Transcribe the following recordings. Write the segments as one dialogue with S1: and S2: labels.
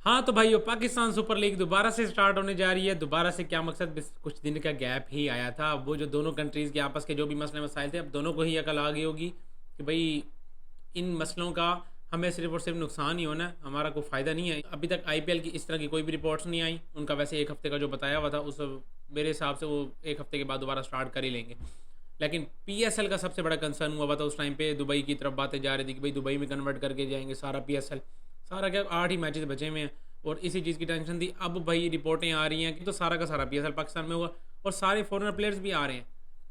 S1: हाँ तो भाई, पाकिस्तान सुपर लीग दोबारा से स्टार्ट होने जा रही है। दोबारा से क्या मकसद, बस कुछ दिन का गैप ही आया था। अब वो जो दोनों कंट्रीज़ के आपस के जो भी मसले मसाइल थे, अब दोनों को ही अकल आ गई होगी कि भाई इन मसलों का हमें सिर्फ और सिर्फ नुकसान ही होना है, हमारा कोई फ़ायदा नहीं है। अभी तक आईपीएल की इस तरह की कोई भी रिपोर्ट्स नहीं आई। उनका वैसे एक हफ़्ते का जो बताया हुआ था, उस मेरे हिसाब से वो एक हफ़्ते के बाद दोबारा स्टार्ट कर ही लेंगे। लेकिन पीएसएल का सबसे बड़ा कंसर्न हुआ था उस टाइम पे, दुबई की तरफ बातें जा रही थी कि भाई दुबई में कन्वर्ट करके जाएंगे सारा पीएसएल। सारा क्या, 8 ही मैचेस बचे हुए हैं और इसी चीज़ की टेंशन थी। अब भाई रिपोर्टें आ रही हैं कि तो सारा का सारा पीएसएल पाकिस्तान में होगा और सारे फॉरेनर प्लेयर्स भी आ रहे हैं।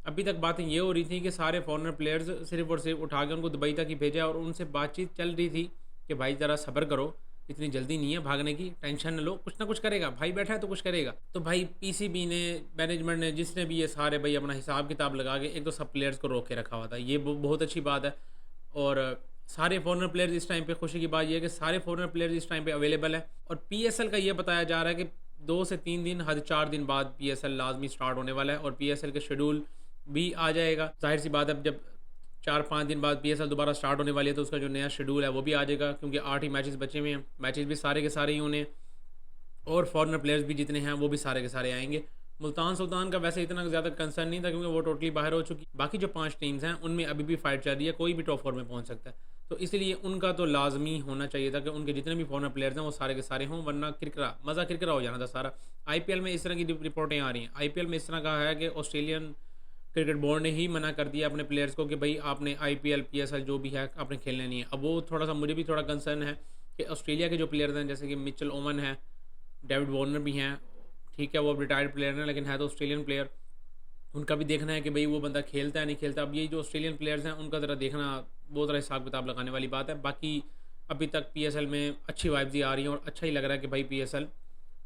S1: अभी तक बातें ये हो रही थी कि सारे फॉरेनर प्लेयर्स सिर्फ और सिर्फ उठा के उनको दुबई तक ही भेजा और उनसे बातचीत चल रही थी कि भाई ज़रा सब्र करो, इतनी जल्दी नहीं है भागने की, टेंशन न लो, कुछ ना कुछ करेगा भाई, बैठा है तो कुछ करेगा। तो भाई पीसीबी ने, मैनेजमेंट ने, जिसने भी, ये सारे भाई अपना हिसाब किताब लगा के एक तो सब प्लेयर्स को रोक के रखा हुआ था। ये बहुत अच्छी बात है। और सारे फॉरेनर प्लेयर्स इस टाइम पे, खुशी की बात यह है कि सारे फॉरेनर प्लेयर्स इस टाइम पे अवेलेबल है। और पीएसएल का ये बताया जा रहा है कि 2 से 3 दिन, हद 4 दिन बाद पीएसएल लाजमी स्टार्ट होने वाला है और पीएसएल के शेड्यूल भी आ जाएगा। जाहिर सी बात है, जब 4-5 दिन बाद पीएसएल दोबारा स्टार्ट होने वाली है तो उसका जो नया शेड्यूल है वो भी आ जाएगा, क्योंकि 8 ही मैचेस बचे हुए हैं। मैचेस भी सारे के सारे ही होने हैं और फॉरेनर प्लेयर्स भी जितने हैं वो भी सारे के सारे आएंगे। मुल्तान सुल्तान का वैसे इतना ज़्यादा कंसर्न नहीं था क्योंकि वो टोटली बाहर हो चुकी। बाकी जो 5 टीम्स हैं उनमें अभी भी फाइट चल रही है, कोई भी टॉप 4 में पहुंच सकता है। तो इसलिए उनका तो लाजमी होना चाहिए था कि उनके जितने भी फॉरेनर प्लेयर्स हैं वो सारे के सारे हों, वरना किरकिरा मज़ा किरकिरा हो जाना था सारा। आईपीएल में इस तरह की रिपोर्टें आ रही हैं। आईपीएल में इस तरह का है कि ऑस्ट्रेलियन क्रिकेट बोर्ड ने ही मना कर दिया अपने प्लेयर्स को कि भाई आपने आईपीएल पीएसएल जो भी है आपने खेलने नहीं है। अब वो थोड़ा सा, मुझे भी थोड़ा कंसर्न है कि ऑस्ट्रेलिया के जो प्लेयर्स हैं, जैसे कि मिचेल ओवन है, डेविड वार्नर भी हैं, ठीक है वो अब रिटायर्ड प्लेयर हैं लेकिन है तो ऑस्ट्रेलियन प्लेयर, उनका भी देखना है कि भाई वो बंदा खेलता है नहीं खेलता। अब ये जो ऑस्ट्रेलियन प्लेयर्स हैं उनका ज़रा देखना, बहुत ज़रा हिसाब किताब लगाने वाली बात है। बाकी अभी तक पीएसएल में अच्छी वाइब्स ही आ रही हैं और अच्छा ही लग रहा है कि भाई पीएसएल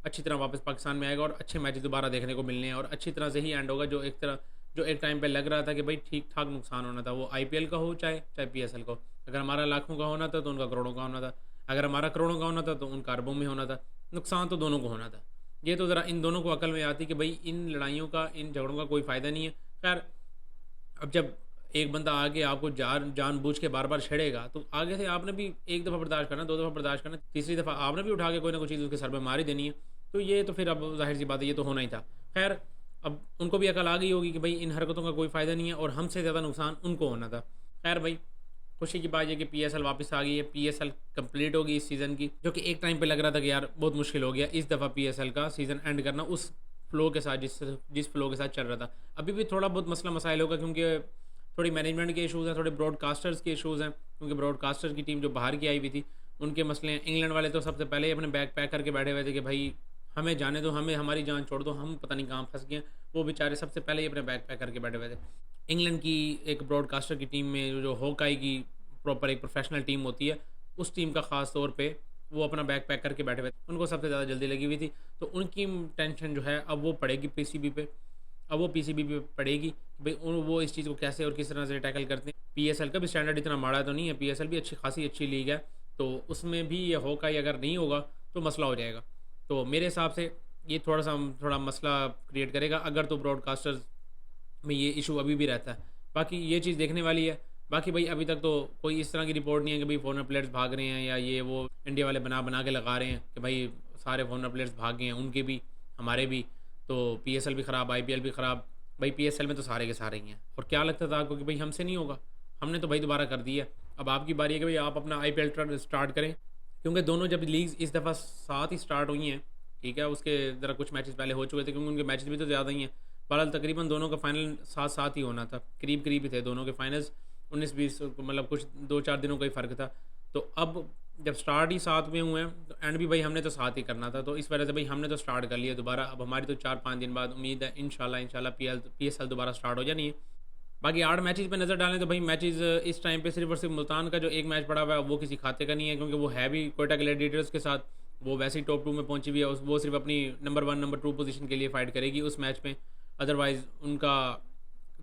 S1: अच्छी तरह वापस पाकिस्तान में आएगा और अच्छे मैच दोबारा देखने को मिलने हैं और अच्छी तरह से ही एंड होगा। जो एक टाइम पे लग रहा था कि भाई ठीक ठाक नुकसान होना था, वो आईपीएल का हो चाहे चाहे पीएसएल का हो। अगर हमारा लाखों का होना था तो उनका करोड़ों का होना था, अगर हमारा करोड़ों का होना था तो उनका अरबों में होना था। नुकसान तो दोनों को होना था। ये तो ज़रा इन दोनों को अकल में आती कि भाई इन लड़ाइयों का, इन झगड़ों का कोई फ़ायदा नहीं है। खैर, अब जब एक बंदा आगे आपको जानबूझ के बार बार छेड़ेगा तो आगे से आपने भी एक दफ़ा बर्दाश्त करना, 2 दफ़ा बर्दाश्त करना, तीसरी दफ़ा आपने भी उठा के कोई ना कोई चीज़ उसके सर पे मार ही देनी है। तो ये तो फिर अब जाहिर सी बात है, ये तो होना ही था। खैर, अब उनको भी अकल आ गई होगी कि भाई इन हरकतों का कोई फ़ायदा नहीं है और हमसे ज़्यादा नुकसान उनको होना था। खैर भाई, खुशी की बात है कि पीएसएल वापस आ गई है। पीएसएल कंप्लीट होगी इस सीज़न की, जो कि एक टाइम पे लग रहा था कि यार बहुत मुश्किल हो गया इस दफ़ा पीएसएल का सीज़न एंड करना उस फ्लो के साथ, जिस फ्लो के साथ चल रहा था। अभी भी थोड़ा बहुत मसला मसाइल होगा क्योंकि थोड़ी मैनेजमेंट के इशूज़ हैं, थोड़े ब्रॉडकास्टर्स के इशूज़ हैं, क्योंकि ब्रॉडकास्टर की टीम जो बाहर की आई हुई थी उनके मसले हैं। इंग्लैंड वाले तो सबसे पहले ही अपने बैग पैक करके बैठे हुए थे कि भाई हमें जाने दो, हमें हमारी जान छोड़ दो, हम पता नहीं कहाँ फंस गए हैं। वो बेचारे सबसे पहले ही अपने बैग पैक करके बैठे हुए थे। इंग्लैंड की एक ब्रॉडकास्टर की टीम में जो हॉकाई की प्रॉपर एक प्रोफेशनल टीम होती है, उस टीम का ख़ास तौर पे वो अपना बैग पैक करके बैठे हुए थे, उनको सबसे ज़्यादा जल्दी लगी हुई थी। तो उनकी टेंशन जो है अब वो पड़ेगी पीसीबी पे। अब वो पीसीबी पे पड़ेगी भाई वो इस चीज़ को कैसे और किस तरह से टैकल करते हैं। पीएसएल का भी स्टैंडर्ड इतना माड़ा तो नहीं है, पीएसएल भी अच्छी खासी अच्छी लीग है, तो उसमें भी ये हॉकाई अगर नहीं होगा तो मसला हो जाएगा। तो मेरे हिसाब से ये थोड़ा मसला क्रिएट करेगा अगर तो ब्रॉडकास्टर्स में ये इशू अभी भी रहता है। बाकी ये चीज़ देखने वाली है। बाकी भाई अभी तक तो कोई इस तरह की रिपोर्ट नहीं है कि भाई फॉरेनर प्लेयर्स भाग रहे हैं या ये वो इंडिया वाले बना बना के लगा रहे हैं कि भाई सारे फॉरेनर प्लेयर्स भाग गए हैं, उनके भी हमारे भी। तो पीएसएल भी ख़राब, आईपीएल भी ख़राब। भाई पीएसएल में तो सारे के सारे ही हैं। और क्या लगता था आपको कि भाई हमसे नहीं होगा? हमने तो भाई दोबारा कर दिया। अब आपकी बारी है कि भाई आप अपना आईपीएल स्टार्ट करें, क्योंकि दोनों जब लीग्स इस दफ़ा साथ ही स्टार्ट हुई हैं, ठीक है, उसके ज़रा कुछ मैचेस पहले हो चुके थे क्योंकि उनके मैचेस भी तो ज़्यादा ही हैं। बहरहाल तकरीबन दोनों का फाइनल साथ साथ ही होना था, करीब करीब ही थे दोनों के फाइनल्स। 19-20 मतलब कुछ 2-4 दिनों का ही फ़र्क था। तो अब जब स्टार्ट ही साथ में हुए हैं तो एंड भी भाई हमने तो साथ ही करना था, तो इस वजह से भाई हमने तो स्टार्ट कर लिया दोबारा। अब हमारी तो 4-5 दिन बाद उम्मीद है इंशाल्लाह पीएसएल दोबारा स्टार्ट हो जानी है। बाकी 8 मैचेस पे नज़र डालें तो भाई मैचेस इस टाइम पे सिर्फ और सिर्फ मुल्तान का जो एक मैच पड़ा हुआ है वो किसी खाते का नहीं है, क्योंकि वो है भी कोयटा ग्लैडिएटर्स के साथ। वो वैसे ही टॉप 2 में पहुंची हुई है, वो सिर्फ अपनी नंबर 1 नंबर 2 पोजीशन के लिए फाइट करेगी उस मैच में। अदरवाइज़ उनका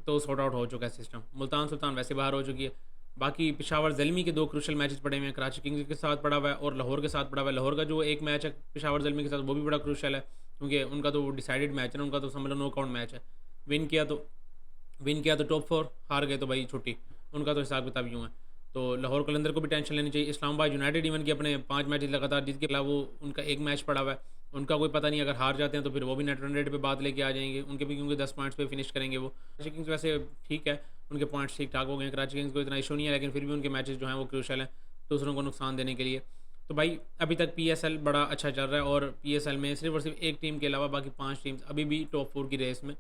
S1: तो सॉर्ट आउट हो चुका है सिस्टम। मुल्तान सुल्तान वैसे बाहर हो चुकी है। बाकी पेशावर ज़ल्मी के 2 क्रूशल मैचेस पड़े हुए हैं, कराची किंग्स के साथ पड़ा हुआ है और लाहौर के साथ पड़ा हुआ है। लाहौर का जो एक मैच है पेशावर ज़ल्मी के साथ वो भी बड़ा क्रूशल है, क्योंकि उनका तो डिसाइडेड मैच है ना, उनका तो समझ लो नो काउंट मैच है। विन किया तो टॉप 4, हार गए तो भाई छुट्टी, उनका तो हिसाब किताब यूँ है। तो लाहौर कलंदर को भी टेंशन लेनी चाहिए। इस्लामाबाद यूनाइटेड इवन कि अपने 5 मैच लगातार जीत के खिलाफ वो उनका एक मैच पड़ा हुआ है, उनका कोई पता नहीं, अगर हार जाते हैं तो फिर वो भी नेट रन रेट पे बात लेके आ जाएंगे उनके भी, क्योंकि 10 पॉइंट्स पे फिनिश करेंगे वो। कराची किंग्स वैसे ठीक है, उनके पॉइंट्स ठीक ठाक हो गए हैं, कराची किंग्स को इतना इशू नहीं है, लेकिन फिर भी उनके मैचेस जो हैं वो क्रूशल हैं दूसरों को नुकसान देने के लिए। तो भाई अभी तक PSL बड़ा अच्छा चल रहा है, और PSL में सिर्फ और सिर्फ एक टीम के अलावा बाकी 5 टीम्स अभी भी टॉप 4 की रेस में,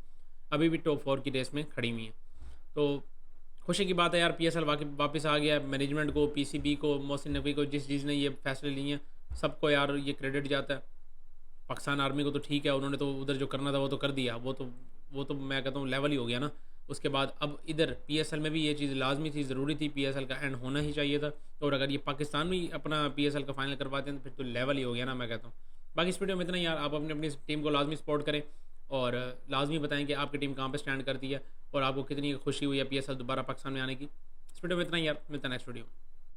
S1: अभी भी टॉप 4 की रेस में खड़ी हुई हैं। तो खुशी की बात है यार, PSL वापस आ गया। मैनेजमेंट को, PCB को, मोहसिन नकवी को, जिस चीज़ ने ये फैसले लिए हैं सबको यार ये क्रेडिट जाता है। पाकिस्तान आर्मी को तो ठीक है, उन्होंने तो उधर जो करना था वो तो कर दिया, वो तो मैं कहता हूँ लेवल ही हो गया ना। उसके बाद अब इधर PSL में भी ये चीज़ लाजमी थी, ज़रूरी थी, PSL का एंड होना ही चाहिए था। और अगर ये पाकिस्तान में अपना PSL का फाइनल करवाते हैं तो फिर तो लेवल ही हो गया ना, मैं कहता हूँ। बाकी इस वीडियो में इतना ही यार, आप अपनी अपनी टीम को लाजमी सपोर्ट करें और लाजमी बताएं कि आपकी टीम कहाँ पर स्टैंड करती है और आपको कितनी खुशी हुई है PSL दोबारा पाकिस्तान में आने की। इस वीडियो में इतना ही यार, मिलता है नेक्स्ट वीडियो।